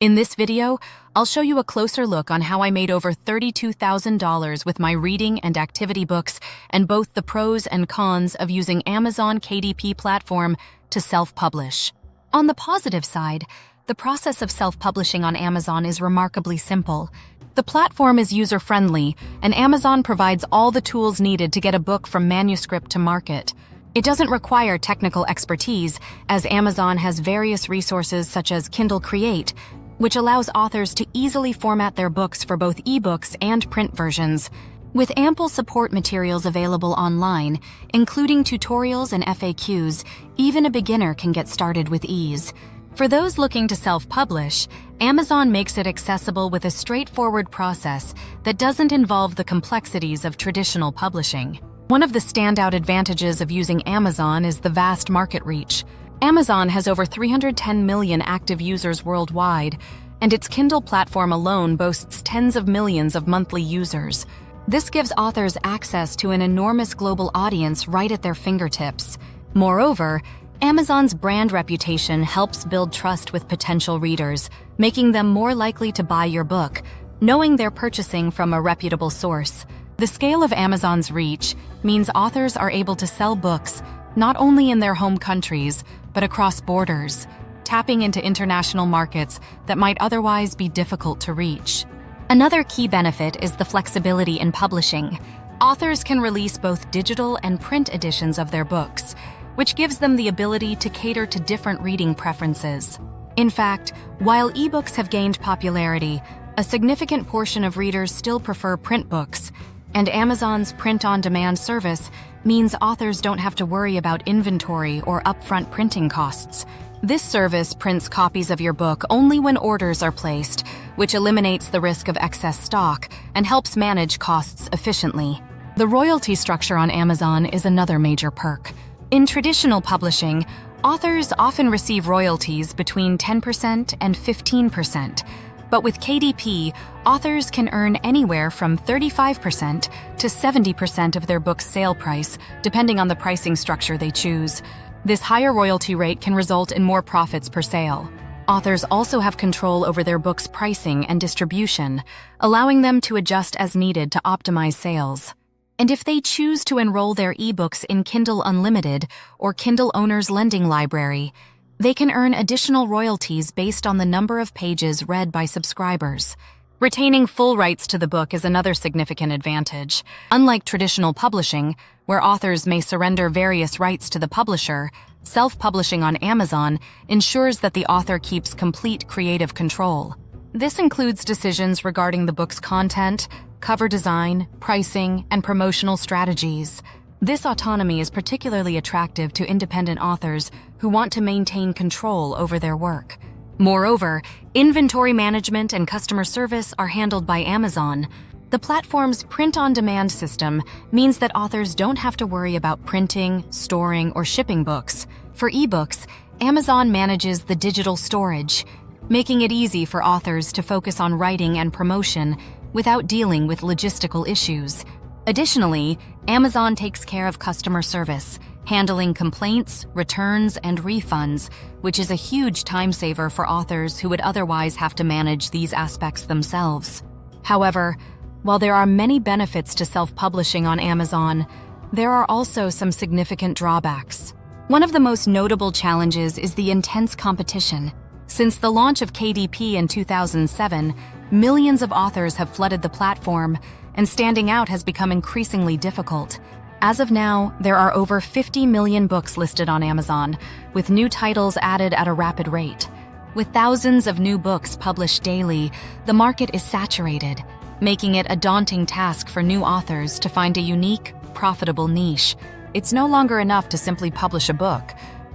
In this video, I'll show you a closer look on how I made over $32,000 with my reading and activity books and both the pros and cons of using Amazon KDP platform to self-publish. On the positive side, the process of self-publishing on Amazon is remarkably simple. The platform is user-friendly, and Amazon provides all the tools needed to get a book from manuscript to market. It doesn't require technical expertise, as Amazon has various resources such as Kindle Create, which allows authors to easily format their books for both ebooks and print versions. With ample support materials available online, including tutorials and FAQs, even a beginner can get started with ease. For those looking to self-publish, Amazon makes it accessible with a straightforward process that doesn't involve the complexities of traditional publishing. One of the standout advantages of using Amazon is the vast market reach. Amazon has over 310 million active users worldwide, and its Kindle platform alone boasts tens of millions of monthly users. This gives authors access to an enormous global audience right at their fingertips. Moreover, Amazon's brand reputation helps build trust with potential readers, making them more likely to buy your book, knowing they're purchasing from a reputable source. The scale of Amazon's reach means authors are able to sell books not only in their home countries, but across borders, tapping into international markets that might otherwise be difficult to reach. Another key benefit is the flexibility in publishing. Authors can release both digital and print editions of their books, which gives them the ability to cater to different reading preferences. In fact, while ebooks have gained popularity, a significant portion of readers still prefer print books, and Amazon's print-on-demand service means authors don't have to worry about inventory or upfront printing costs. This service prints copies of your book only when orders are placed, which eliminates the risk of excess stock and helps manage costs efficiently. The royalty structure on Amazon is another major perk. In traditional publishing, authors often receive royalties between 10% and 15%. But with KDP, authors can earn anywhere from 35% to 70% of their book's sale price, depending on the pricing structure they choose. This higher royalty rate can result in more profits per sale. Authors also have control over their book's pricing and distribution, allowing them to adjust as needed to optimize sales. And if they choose to enroll their ebooks in Kindle Unlimited or Kindle Owner's Lending Library, they can earn additional royalties based on the number of pages read by subscribers. Retaining full rights to the book is another significant advantage. Unlike traditional publishing, where authors may surrender various rights to the publisher, self-publishing on Amazon ensures that the author keeps complete creative control. This includes decisions regarding the book's content, cover design, pricing, and promotional strategies. This autonomy is particularly attractive to independent authors who want to maintain control over their work. Moreover, inventory management and customer service are handled by Amazon. The platform's print-on-demand system means that authors don't have to worry about printing, storing, or shipping books. For ebooks, Amazon manages the digital storage, making it easy for authors to focus on writing and promotion without dealing with logistical issues. Additionally, Amazon takes care of customer service, handling complaints, returns, and refunds, which is a huge time saver for authors who would otherwise have to manage these aspects themselves. However, while there are many benefits to self-publishing on Amazon, there are also some significant drawbacks. One of the most notable challenges is the intense competition. Since the launch of KDP in 2007, millions of authors have flooded the platform, and standing out has become increasingly difficult. As of now, there are over 50 million books listed on Amazon, with new titles added at a rapid rate. With thousands of new books published daily, the market is saturated, making it a daunting task for new authors to find a unique, profitable niche. It's no longer enough to simply publish a book.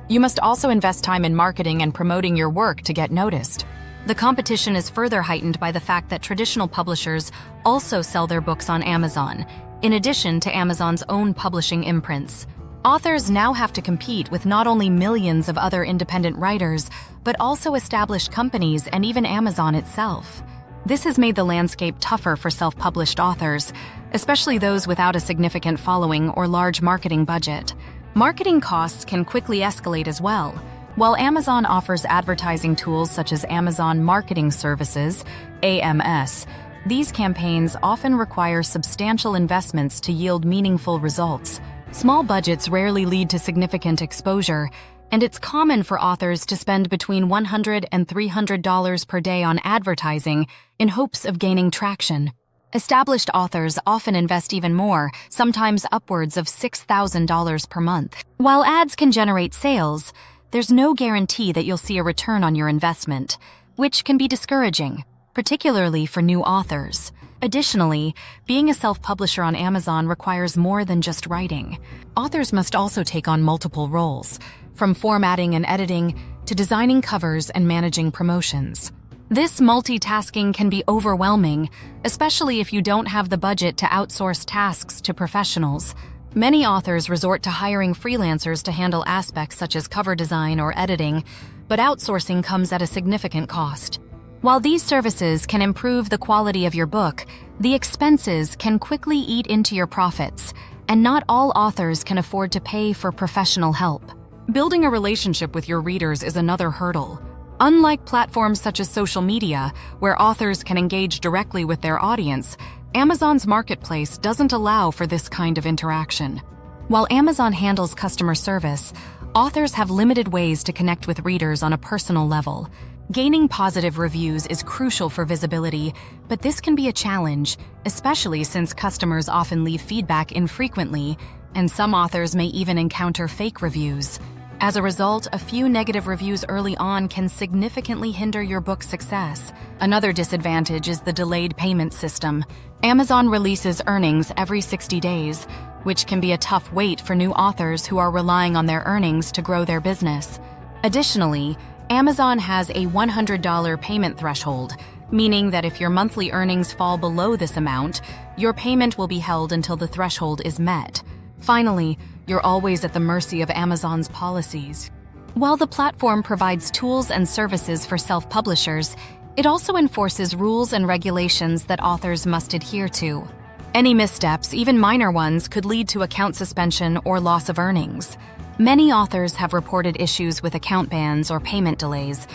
You must also invest time in marketing and promoting your work to get noticed. The competition is further heightened by the fact that traditional publishers also sell their books on Amazon, in addition to Amazon's own publishing imprints. Authors now have to compete with not only millions of other independent writers, but also established companies and even Amazon itself. This has made the landscape tougher for self-published authors, especially those without a significant following or large marketing budget. Marketing costs can quickly escalate as well. While Amazon offers advertising tools such as Amazon Marketing Services, AMS, these campaigns often require substantial investments to yield meaningful results. Small budgets rarely lead to significant exposure, and it's common for authors to spend between $100 and $300 per day on advertising in hopes of gaining traction. Established authors often invest even more, sometimes upwards of $6,000 per month. While ads can generate sales, there's no guarantee that you'll see a return on your investment, which can be discouraging, particularly for new authors. Additionally, being a self-publisher on Amazon requires more than just writing. Authors must also take on multiple roles, from formatting and editing to designing covers and managing promotions. This multitasking can be overwhelming, especially if you don't have the budget to outsource tasks to professionals. Many authors resort to hiring freelancers to handle aspects such as cover design or editing, but outsourcing comes at a significant cost. While these services can improve the quality of your book, the expenses can quickly eat into your profits, and not all authors can afford to pay for professional help. Building a relationship with your readers is another hurdle. Unlike platforms such as social media, where authors can engage directly with their audience, Amazon's marketplace doesn't allow for this kind of interaction. While Amazon handles customer service, authors have limited ways to connect with readers on a personal level. Gaining positive reviews is crucial for visibility, but this can be a challenge, especially since customers often leave feedback infrequently, and some authors may even encounter fake reviews. As a result, a few negative reviews early on can significantly hinder your book's success. Another disadvantage is the delayed payment system. Amazon releases earnings every 60 days, which can be a tough wait for new authors who are relying on their earnings to grow their business. Additionally, Amazon has a $100 payment threshold, meaning that if your monthly earnings fall below this amount, your payment will be held until the threshold is met. Finally, you're always at the mercy of Amazon's policies. While the platform provides tools and services for self-publishers, it also enforces rules and regulations that authors must adhere to. Any missteps, even minor ones, could lead to account suspension or loss of earnings. Many authors have reported issues with account bans or payment delays,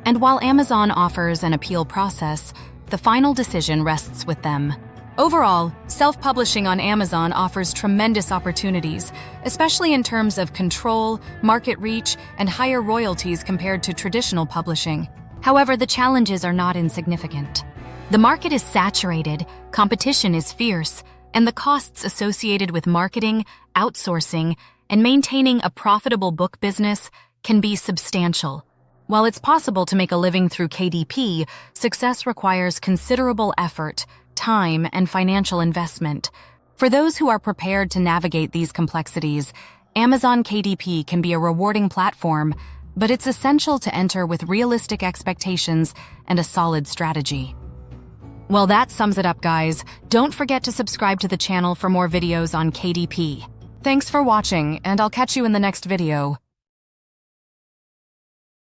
and while Amazon offers an appeal process, the final decision rests with them. Overall, self-publishing on Amazon offers tremendous opportunities, especially in terms of control, market reach, and higher royalties compared to traditional publishing. However, the challenges are not insignificant. The market is saturated, competition is fierce, and the costs associated with marketing, outsourcing, and maintaining a profitable book business can be substantial. While it's possible to make a living through KDP, success requires considerable effort, time, and financial investment. For those who are prepared to navigate these complexities, Amazon KDP can be a rewarding platform, but it's essential to enter with realistic expectations and a solid strategy. Well, that sums it up, guys. Don't forget to subscribe to the channel for more videos on KDP. Thanks for watching, and I'll catch you in the next video.